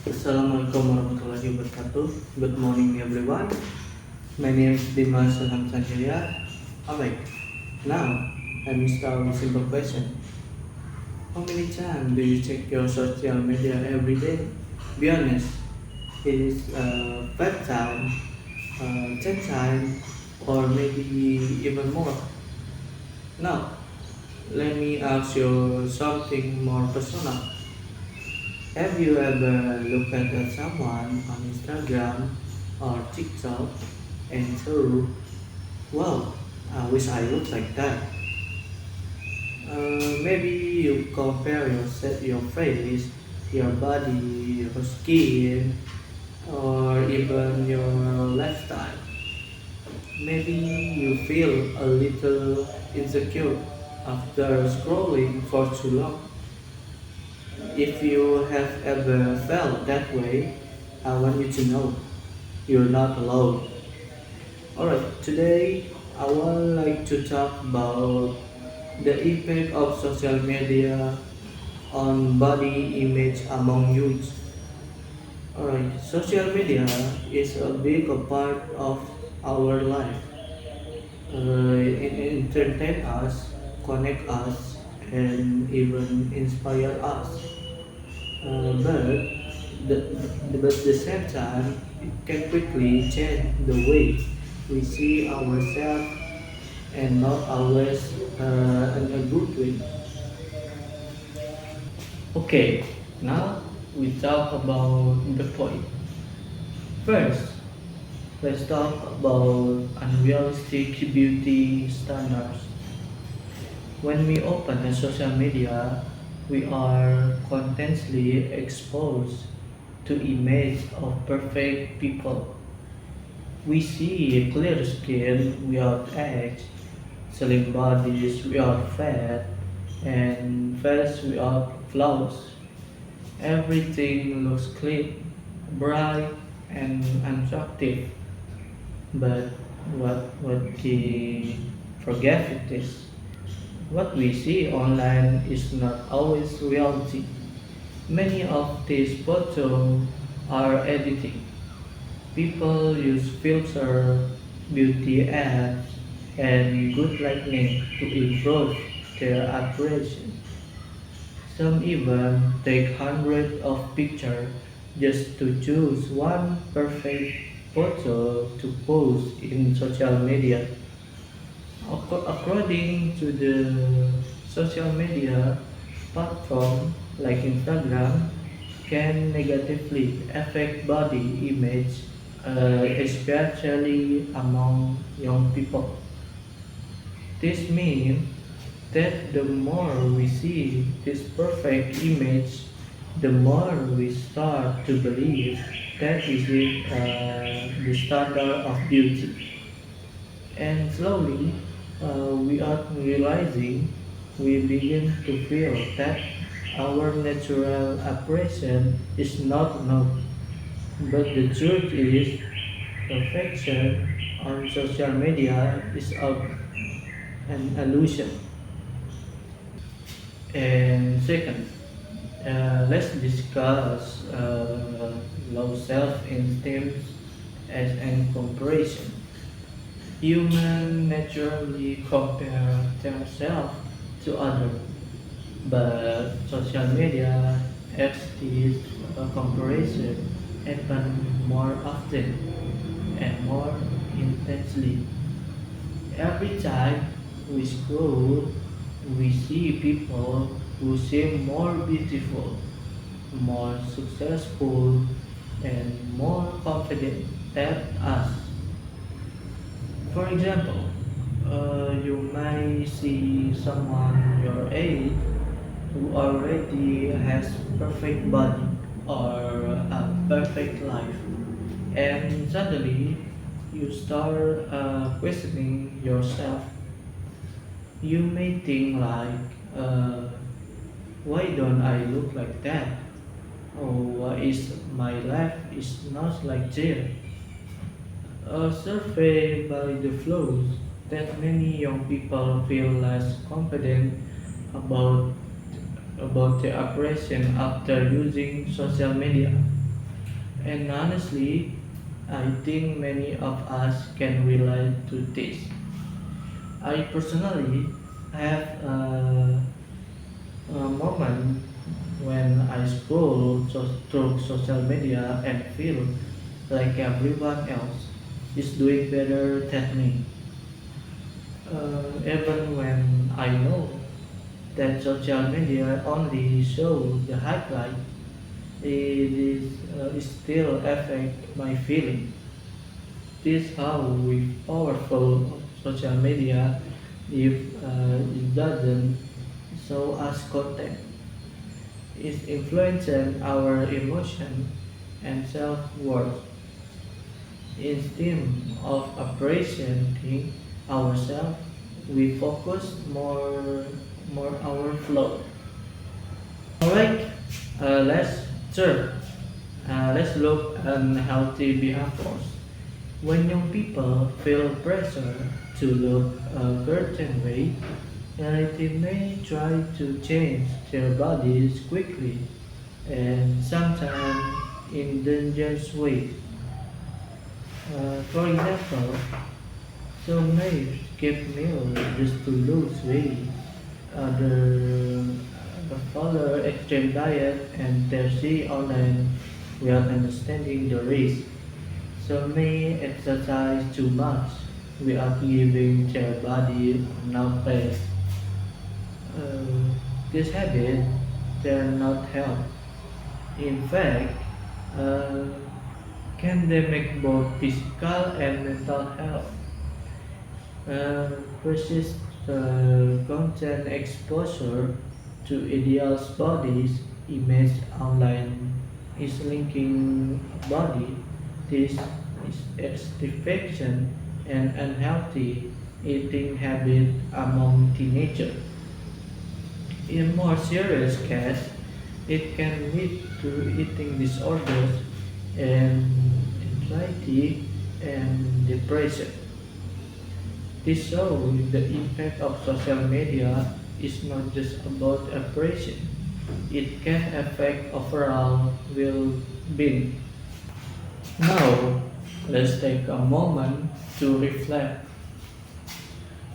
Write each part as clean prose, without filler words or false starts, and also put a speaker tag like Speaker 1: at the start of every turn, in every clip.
Speaker 1: Assalamualaikum warahmatullahi wabarakatuh. Good morning, everyone. My name is Dimas Sanam Sanjaya. Alright, now let me start with simple question. How many times do you check your social media every day? Be honest. It is 5 times, 10 times, or maybe even more. Now, let me ask you something more personal. Have you ever looked at someone on Instagram or TikTok and thought, wow, I wish I looked like that? Maybe you compare your face, your body, your skin, or even your lifestyle. Maybe you feel a little insecure after scrolling for too long. If you have ever felt that way, I want you to know you're not alone. Alright, today I would like to talk about the impact of social media on body image among youth. Alright, social media is a big part of our life. It entertain us, connect us, and even inspire us. But at the same time, it can quickly change the way we see ourselves and not always in a good way. Okay, now we talk about the point. First, let's talk about unrealistic beauty standards. When we open a social media, we are constantly exposed to images of perfect people. We see clear skin without age, slim bodies without fat, and face without flaws. Everything looks clean, bright, and attractive. But what the forget it is, what we see online is not always reality. Many of these photos are editing. People use filter, beauty apps, and good lighting to improve their appearance. Some even take hundreds of pictures just to choose one perfect photo to post in social media. According to the social media platform like Instagram, can negatively affect body image, especially among young people. This means that the more we see this perfect image, the more we start to believe that is the standard of beauty. And slowly, without realizing, we begin to feel that our natural appearance is not enough. But the truth is, perfection on social media is an illusion. And second, let's discuss low self-esteem as an comparison. Humans naturally compare themselves to others, but social media adds this comparison even more often and more intensely. Every time we scroll, we see people who seem more beautiful, more successful, and more confident than us. For example, you might see someone your age who already has perfect body or a perfect life, and suddenly you start questioning yourself. You may think like, uh, why don't I look like that? Or why is my life is not like theirs? A survey by the flows that many young people feel less confident about about their appearance after using social media. And honestly, I think many of us can relate to this. I personally have a moment when I scroll through social media and feel like everyone else is doing better than me. Even when I know that social media only show the highlight, it still affect my feeling. This how we powerful social media if it doesn't show us content. It influences our emotion and self-worth. Instead of appreciating ourselves, we focus more our flow. Alright, third, let's look at healthy behaviors. When young people feel pressure to look a certain way, they may try to change their bodies quickly and sometimes in dangerous ways. For example, some may skip meals just to lose weight. Others follow extreme diet and they see online without understanding the risk. Some may exercise too much without giving their body enough rest. Uh, this habit does not help. In fact, uh, can damage both physical and mental health. Persist content exposure to ideal bodies image online is linking body this is satisfaction and unhealthy eating habit among teenagers. In more serious case, it can lead to eating disorders and anxiety and depression. This shows the impact of social media is not just about oppression. It can affect overall well-being. Now, let's take a moment to reflect.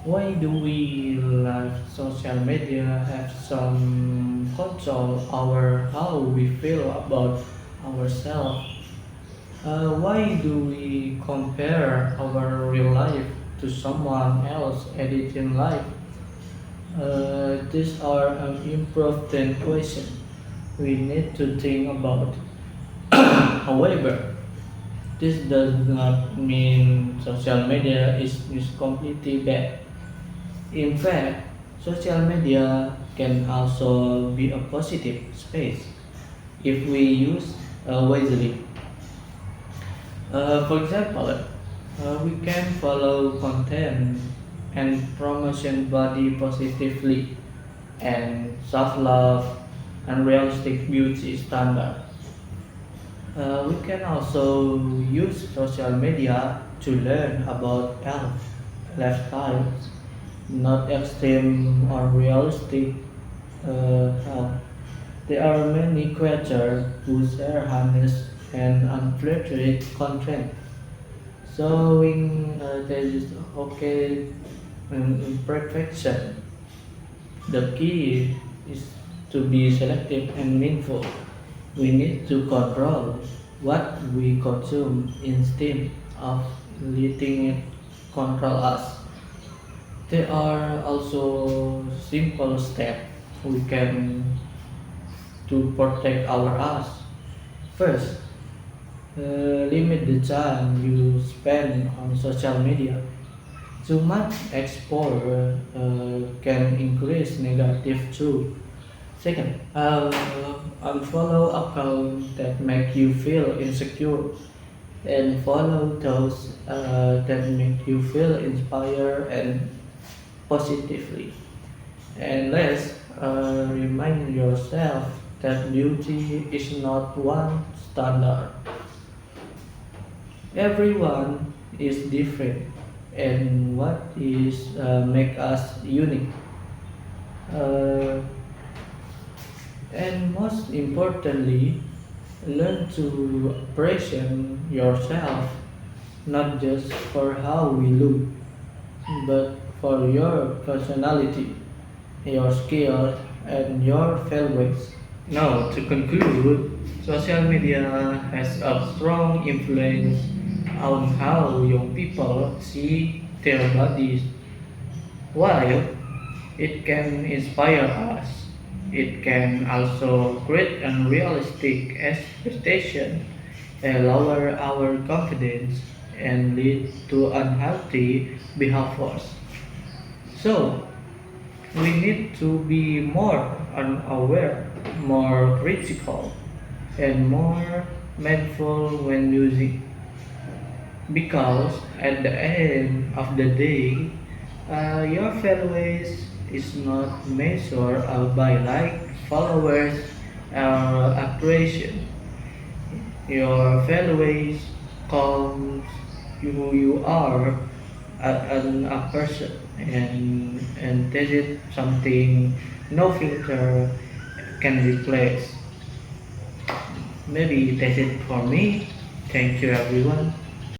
Speaker 1: Why do we let social media have some control over how we feel about ourselves? Why do we compare our real life to someone else's editing life? These are an important question we need to think about. However, this does not mean social media is completely bad. In fact, social media can also be a positive space if we use wisely. For example, we can follow content and promotion body positively and self-love and realistic beauty standard. We can also use social media to learn about health, lifestyles, not extreme or realistic health. There are many creators who share honest and unfiltered content, showing there is okay imperfection. The key is to be selective and mindful. We need to control what we consume instead of letting it control us. There are also simple steps we can to protect our us. First, limit the time you spend on social media. Too much exposure can increase negative too. Second, unfollow accounts that make you feel insecure and follow those that make you feel inspired and positively. And last, remind yourself that beauty is not one standard. Everyone is different, and what is make us unique. Uh, and most importantly, Learn to appreciate yourself not just for how we look, but for your personality, your skills, and your values. Now, to conclude, social media has a strong influence on how young people see their bodies. While it can inspire us, it can also create unrealistic expectations and lower our confidence and lead to unhealthy behaviors. So, we need to be more unaware, more critical, and more mindful when using, because at the end of the day, your followers is not measured by like followers or appreciation. Your followers comes who you are as a person, and this is something no filter can replace. Maybe that's it for me. Thank you everyone.